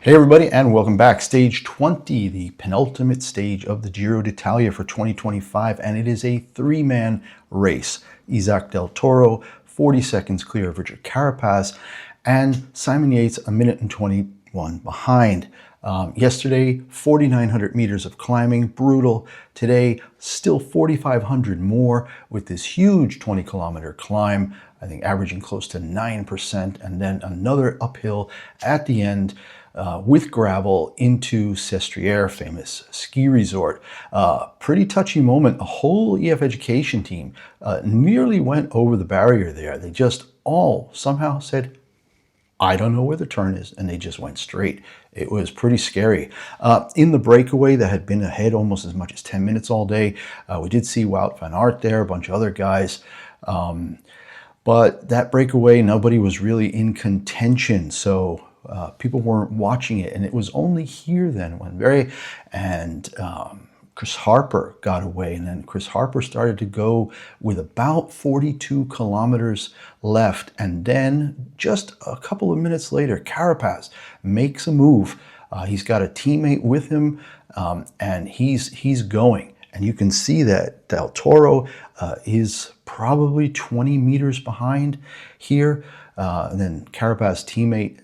Hey everybody, and welcome back. Stage 20, the penultimate stage of the Giro D'Italia for 2025, and it is a three-man race. Isaak del Toro, 40 seconds clear of Richard Carapaz, and Simon Yates, a minute and 21 behind. Yesterday, 4,900 meters of climbing, brutal. Today, still 4,500 more with this huge 20-kilometer climb, I think averaging close to 9%, and then another uphill at the end with gravel into Sestriere, famous ski resort. Pretty touchy moment. A whole EF education team nearly went over the barrier there. They just all somehow said, I don't know where the turn is, and they just went straight. It was pretty scary. In the breakaway that had been ahead almost as much as 10 minutes all day, we did see Wout van Aert there, a bunch of other guys. But that breakaway, nobody was really in contention, so people weren't watching it. And it was only here then when Chris Harper got away, and then Chris Harper started to go with about 42 kilometers left, and then just a couple of minutes later, Carapaz makes a move. He's got a teammate with him, and he's going. And you can see that Del Toro is probably 20 meters behind here. And then Carapaz's teammate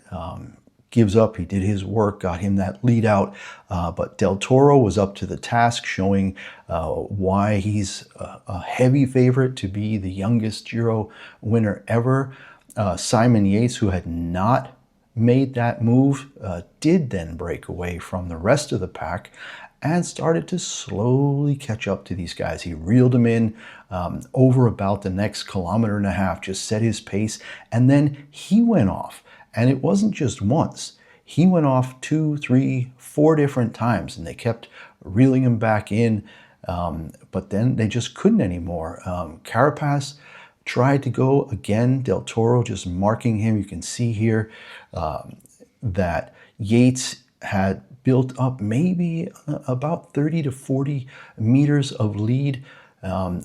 gives up. He did his work, got him that lead out. But Del Toro was up to the task, showing why he's a heavy favorite to be the youngest Giro winner ever. Simon Yates, who had not made that move, did then break away from the rest of the pack and started to slowly catch up to these guys. He reeled them in over about the next kilometer and a half, just set his pace, and then he went off. And it wasn't just once. He went off 2, 3, 4 different times, and they kept reeling him back in, but then they just couldn't anymore. Carapaz tried to go again, Del Toro just marking him. You can see here that Yates had built up maybe about 30 to 40 meters of lead.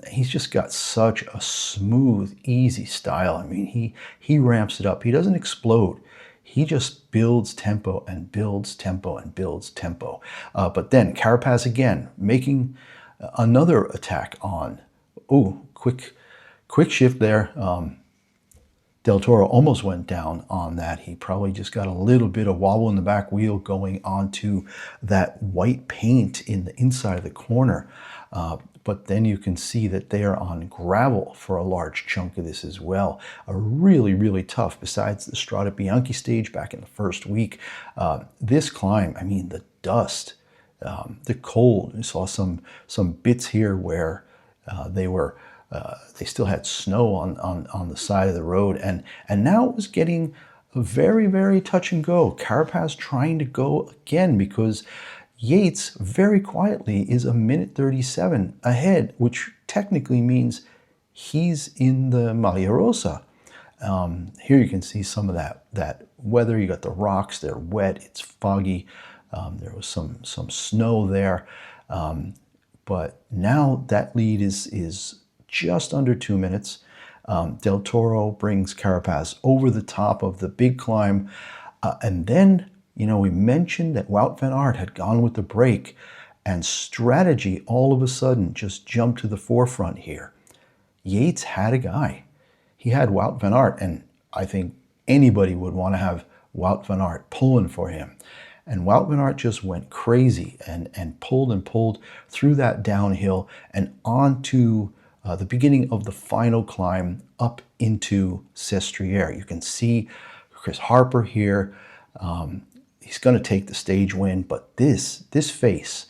He's just got such a smooth, easy style. I mean, he ramps it up. He doesn't explode. He just builds tempo and builds tempo and builds tempo. But then Carapaz again, making another attack on. Oh, quick shift there. Del Toro almost went down on that. He probably just got a little bit of wobble in the back wheel going onto that white paint in the inside of the corner. But then you can see that they are on gravel for a large chunk of this as well. Really, really tough. Besides the Strade Bianche stage back in the first week, this climb, I mean, the dust, the cold. We saw some bits here where they still had snow on the side of the road, and now it was getting very, very touch and go. Carapaz trying to go again because Yates very quietly is a minute 37 ahead, which technically means he's in the maglia rosa. Here you can see some of that weather. You got the rocks, they're wet, it's foggy. There was some snow there, but now that lead is just under 2 minutes. Del Toro brings Carapaz over the top of the big climb. And then, you know, we mentioned that Wout van Aert had gone with the break, and strategy all of a sudden just jumped to the forefront here. Yates had a guy. He had Wout van Aert, and I think anybody would want to have Wout van Aert pulling for him. And Wout van Aert just went crazy and pulled through that downhill and onto the beginning of the final climb up into Sestriere. You can see Chris Harper here. He's going to take the stage win, but this face,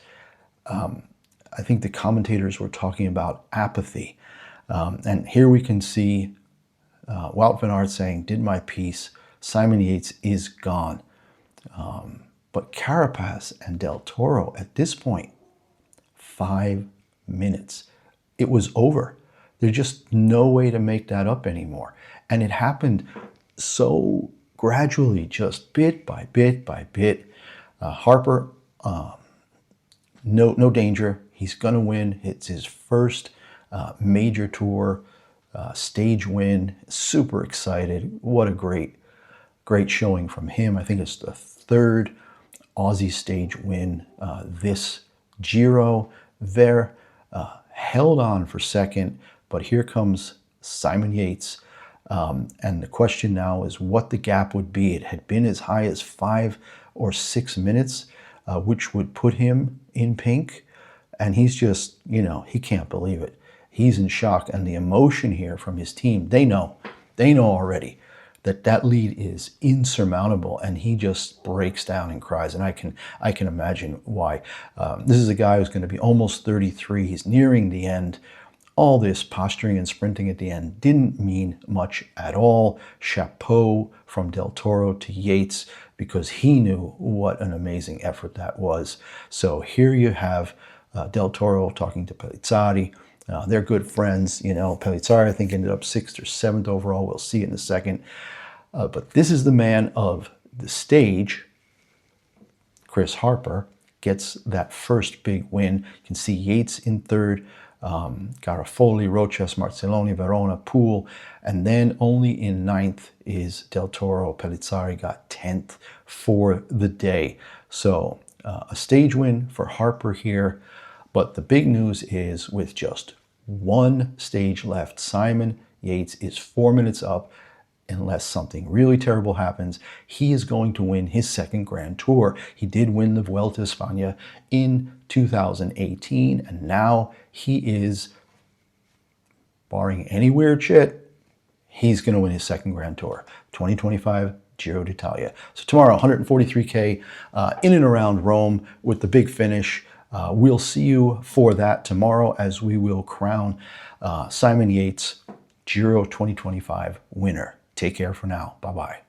I think the commentators were talking about apathy. And here we can see Wout van Aert saying, did my piece. Simon Yates is gone. But Carapaz and Del Toro at this point, 5 minutes. It was over. There's just no way to make that up anymore. And it happened so gradually, just bit by bit by bit. Harper, no danger. He's going to win. It's his first major tour stage win. Super excited. What a great showing from him. I think it's the third Aussie stage win this Giro. They're held on for second, but here comes Simon Yates. And the question now is what the gap would be. It had been as high as 5 or 6 minutes, which would put him in pink. And he's just, you know, he can't believe it. He's in shock. And the emotion here from his team, they know already that that lead is insurmountable, and he just breaks down and cries. And I can imagine why. This is a guy who's going to be almost 33. He's nearing the end. All this posturing and sprinting at the end didn't mean much at all. Chapeau from Del Toro to Yates, because he knew what an amazing effort that was. So here you have Del Toro talking to Pellizzari. They're good friends. You know, Pellizzari, I think, ended up 6th or 7th overall. We'll see it in a second. But this is the man of the stage. Chris Harper gets that first big win. You can see Yates in 3rd, Garofoli, Rochas, Marcelloni, Verona, Poole, and then only in 9th is Del Toro. Pellizzari got 10th for the day. So a stage win for Harper here. But the big news is, with just one stage left, Simon Yates is 4 minutes up. Unless something really terrible happens, he is going to win his 2nd Grand Tour. He did win the Vuelta España in 2018, and now he is, barring any weird shit, he's going to win his 2nd Grand Tour, 2025 Giro D'Italia. So tomorrow, 143K in and around Rome with the big finish. We'll see you for that tomorrow, as we will crown Simon Yates Giro 2025 winner. Take care for now. Bye-bye.